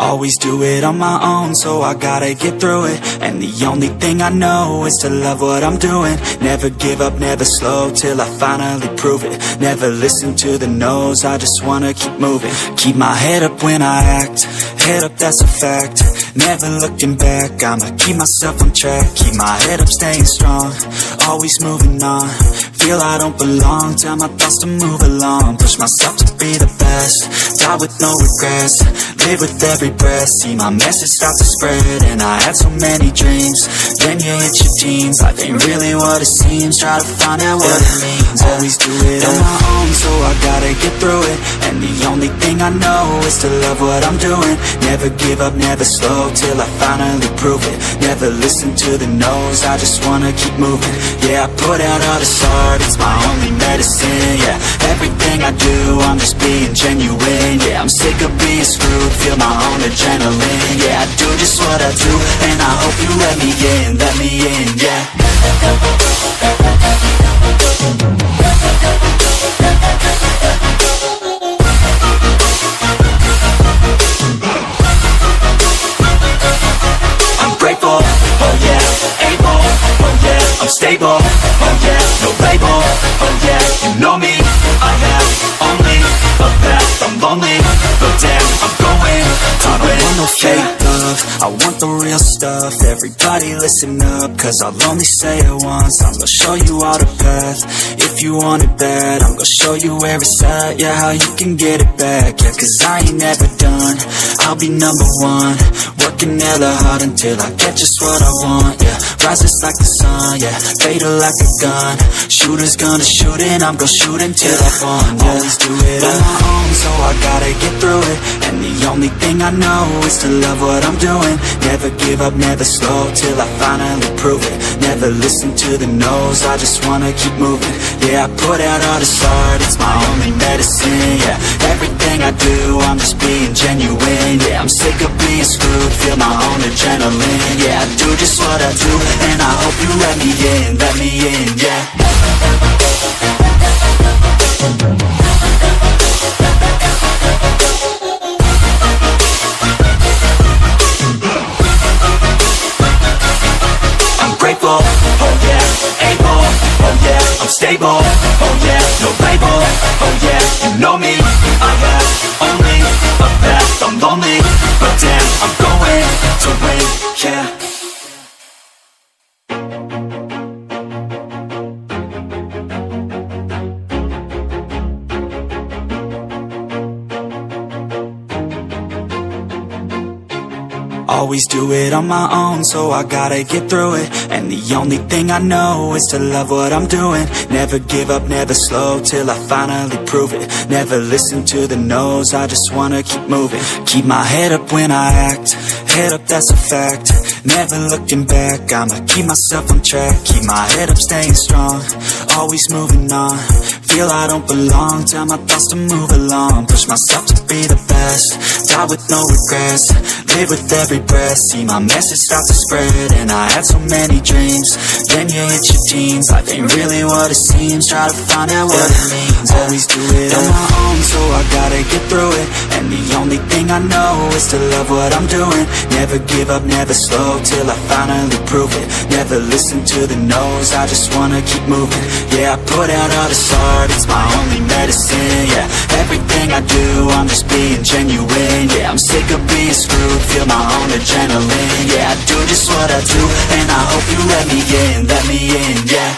Always do it on my own, so I gotta get through it. And the only thing I know is to love what I'm doing. Never give up, never slow, till I finally prove it. Never listen to the no's, I just wanna keep moving. Keep my head up when I act, head up, that's a fact. Never looking back, I'ma keep myself on track. Keep my head up, staying strong, always moving on. Feel I don't belong, tell my thoughts to move along. Push myself to be the best, die with no regrets. Live with every breath, see my message start to spread. And I had so many dreams, then you hit your teens. Life ain't really what it seems, try to find out what it means. Always do it on my own, so I gotta get through it. And the only thing I know is to love what I'm doing. Never give up, never slow, till I finally prove it. Never listen to the no's, I just wanna keep moving. Yeah, I put out all this art, it's my only medicine. Yeah, everything I do, I'm just being genuine. Yeah, I'm sick of being screwed, feel my own adrenaline. Yeah, I do just what I do, and I hope you let me in, yeah. I'm grateful, oh yeah, able, oh yeah, I'm stable, oh yeah, no label, oh yeah, you know me, I have only a path, I'm lonely, but damn, I'm going to win. I don't want no fake love, I want the real stuff. Everybody listen up, cause I'll only say it once. I'm gonna show you all the path, if you want it bad. I'm gonna show you where it's at, yeah, how you can get it back. Yeah, cause I ain't never done, I'll be number one. Working hella hard until I get just what I want, yeah. Rises like the sun, yeah, fatal like a gun. Shooters gonna shoot and I'm gonna shoot until I won, yeah. Always do it on my own, so I gotta get through it. And the only thing I know is to love what I'm doing. Never give up, never slow, till I finally prove it. Never listen to the no's, I just wanna keep moving. Yeah, I put out all this art, it's my only medicine. Yeah, everything I do, I'm just being genuine. Yeah, I'm sick of being screwed, feel my own adrenaline. Yeah, I do just what I do, and I hope you let me in, yeah. Grateful, oh yeah, able, oh yeah, I'm stable, oh yeah, no label, oh yeah, you know me, I have only a path, I'm lonely, but damn, I'm going to win, yeah. Always do it on my own, so I gotta get through it. And the only thing I know is to love what I'm doing. Never give up, never slow, till I finally prove it. Never listen to the no's, I just wanna keep moving. Keep my head up when I act, head up, that's a fact. Never looking back, I'ma keep myself on track. Keep my head up, staying strong, always moving on. Feel I don't belong, tell my thoughts to move along. Push myself to be the best, die with no regrets. Live with every breath, see my message start to spread. And I had so many dreams, then you hit your teens. Life ain't really what it seems, try to find out what it means. Always do it on my own, so I gotta get through it. And the only thing I know is to love what I'm doing. Never give up, never slow, till I finally prove it. Never listen to the no's, I just wanna keep moving. Yeah, I put out all this art, it's my only medicine. Yeah, everything I do, I'm just being genuine. Yeah, I'm sick of being screwed, feel my own adrenaline. Yeah, I do just what I do, and I hope you let me in, yeah.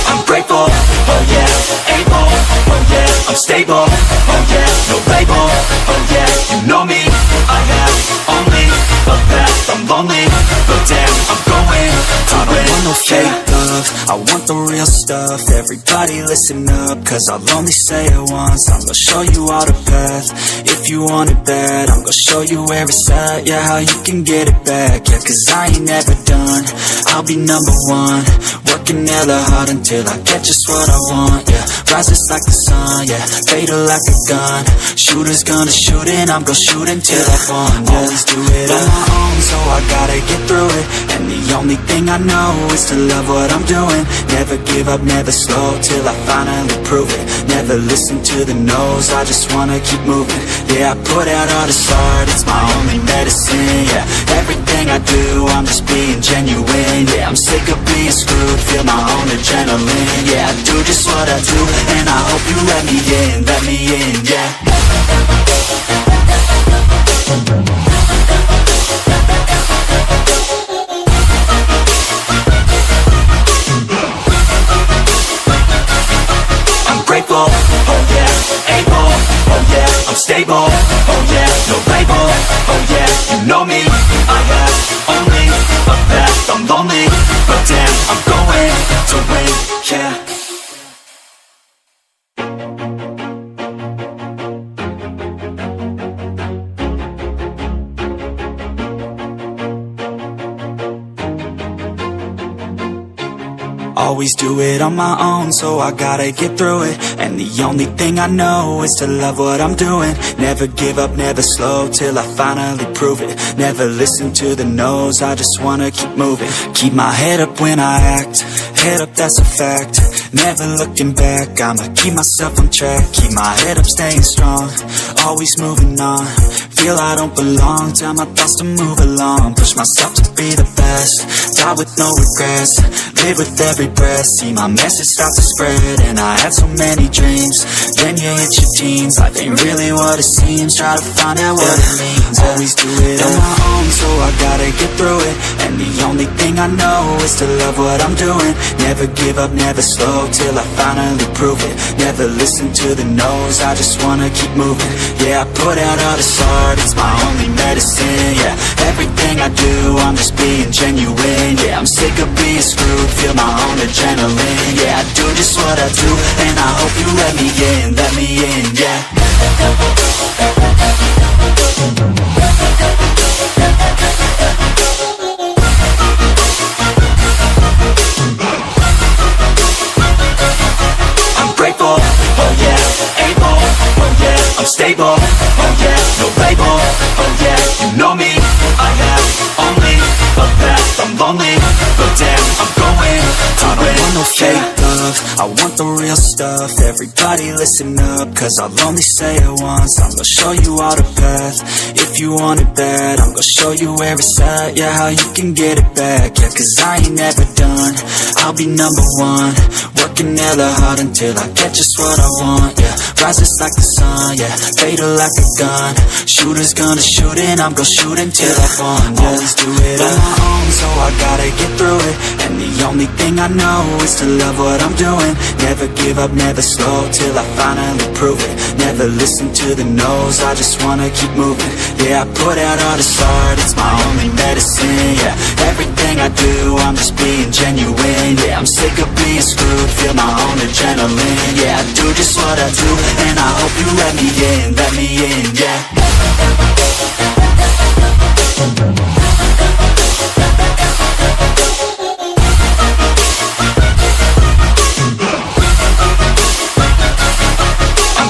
I'm grateful, oh yeah, able, oh yeah, I'm stable, oh yeah, no label, oh yeah, you know me, I have only a path, I'm lonely, but damn, I'm going to win. I don't want no fake love, I want the real stuff. Everybody listen up, cause I'll only say it once. I'm gonna show you all the path. If you want it bad, I'm gonna show you where it's at. Yeah, how you can get it back. Yeah, cause I ain't never done. I'll be number one, working hella hard until I get just what I want. Yeah, rises like the sun, yeah, fatal like a gun. Shooters gonna shoot and I'm gonna shoot until I fall. Yeah, always do it on my own, so I gotta get through it. And the only thing I know is to love what I'm doing. Never give up, never slow, till I finally prove it. Never listen to the no's, I just wanna keep moving. Yeah, I put out all this art, it's my only medicine. Yeah, everything I do, I'm just being genuine. Yeah, I'm sick of being screwed, feel my own adrenaline. Yeah, I do just what I do, and I hope you let me in, yeah. I'm grateful, oh yeah, able, oh yeah, I'm stable, oh yeah, no label, oh yeah, you know me, I have only a path, I'm lonely, but damn, I'm going to win, yeah. Always do it on my own, so I gotta get through it. And the only thing I know is to love what I'm doing. Never give up, never slow, till I finally prove it. Never listen to the no's, I just wanna keep moving. Keep my head up when I act, head up, that's a fact. Never looking back, I'ma keep myself on track. Keep my head up, staying strong, always moving on. Feel I don't belong, tell my thoughts to move along. Push myself to be the best, die with no regrets. Live with every breath, see my message start to spread. And I had so many dreams, then you hit your teens. Life ain't really what it seems, try to find out what it means. Always do it on my own, so I gotta get through it. And the only thing I know is to love what I'm doing. Never give up, never slow, till I finally prove it. Never listen to the no's, I just wanna keep moving. Yeah, I put out all this art, it's my only medicine. Yeah, everything I do, I'm just being genuine. Yeah, I'm sick of being screwed, feel my own adrenaline. Yeah, I do just what I do, and I hope you let me in, yeah. I'm grateful, oh yeah, able, oh yeah, I'm stable, oh yeah, no label, oh yeah, you know me, I have only a path, I'm lonely, but damn, I'm going to win. I don't want no fake love, I want the real stuff. Everybody listen up, cause I'll only say it once. I'm gonna show you all the path. If you want it bad, I'm gonna show you where it's at. Yeah, how you can get it back. Yeah, cause I ain't never done, I'll be number one, working hella hard until I get just what I want. Yeah, rises like the sun, yeah, fatal like a gun. Shooters gonna shoot and I'm gonna shoot until I fall. Yeah, always do it on my own, so I gotta get through it. And the only thing I know is to love what I'm doing. Never give up, never slow, till I finally prove it. Never listen to the no's, I just wanna keep moving. Yeah, I put out all this art, it's my only medicine. Yeah, everything I do, I'm just being genuine. Yeah, I'm sick of being screwed, feel my own adrenaline. Yeah, I do just what I do, and I hope you let me in, yeah.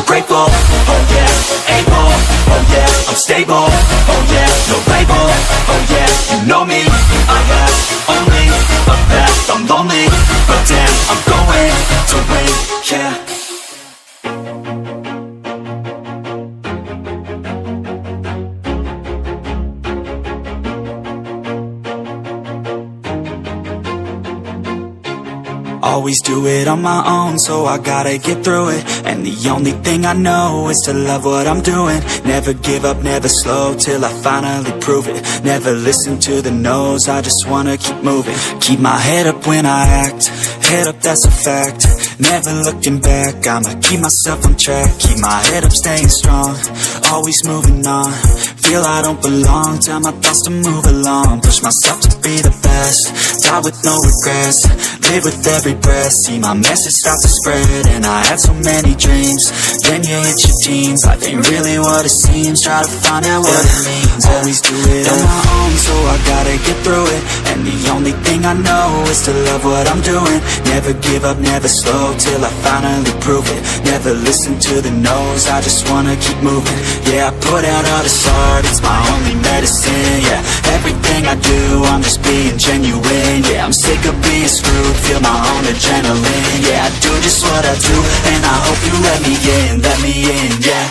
Grateful, oh yeah, able, oh yeah, I'm stable, oh yeah, no label, oh yeah, you know me, I have only a path, I'm lonely, but damn, I'm going to win, yeah. Always do it on my own, so I gotta get through it. And the only thing I know is to love what I'm doing. Never give up, never slow, till I finally prove it. Never listen to the no's, I just wanna keep moving. Keep my head up when I act, head up, that's a fact. Never looking back, I'ma keep myself on track. Keep my head up, staying strong, always moving on. Feel I don't belong, tell my thoughts to move along. Push myself to be the best, die with no regrets. Live with every breath, see my message start to spread. And I had so many dreams, then you hit your teens. Life ain't really what it seems, try to find out what it means. Always do it on my own, so I gotta get through it. And the only thing I know is to love what I'm doing. Never give up, never slow, till I finally prove it. Never listen to the no's, I just wanna keep moving. Yeah, I put out all this art, it's my only medicine. Yeah, everything I do, I'm just being genuine. Yeah, I'm sick of being screwed, feel my own adrenaline. Yeah, I do just what I do, and I hope you let me in, yeah.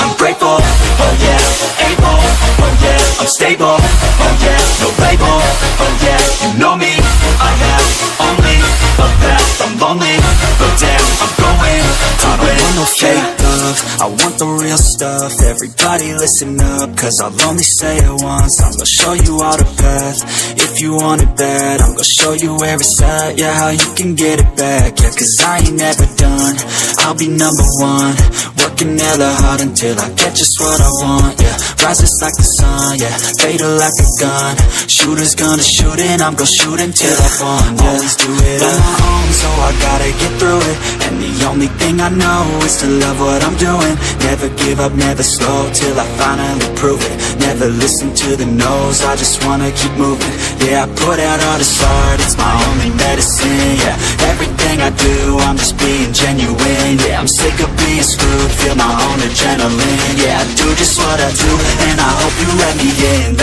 I'm grateful, oh yeah, able, oh yeah, I'm stable, oh yeah, no label, oh yeah, you know me, I have only a path, I'm lonely, but damn, I'm going to win. I don't want no fake love, I want the real stuff. Everybody listen up, cause I'll only say it once. I'm gonna show you all the path, if you want it bad. I'm gonna show you where it's at, yeah, how you can get it back. Yeah, cause I ain't never done, I'll be number one. Working hella hard until I get just what I want, yeah. Rises like the sun, yeah, fatal like a gun. Shooters gonna shoot and I'm gonna shoot until I fall, yeah. Always do it on my own, so I gotta get through it. And the only thing I know is to love what I'm doing. Never give up, never slow, till I finally prove it. Never listen to the no's, I just wanna keep moving. Yeah, I put out all this art, it's my only medicine. Yeah, everything I do, I'm just being genuine. Yeah, I'm sick of being screwed, feel my own adrenaline. Yeah, I do just what I do, and I hope you let me in,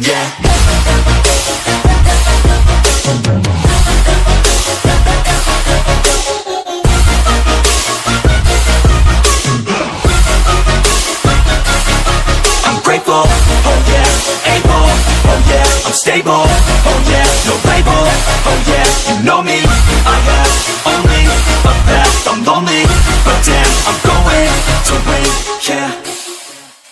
yeah. Grateful, oh yeah, able, oh yeah, I'm stable, oh yeah, no label, oh yeah, you know me, I have only a path, I'm lonely, but damn, I'm going to win, yeah.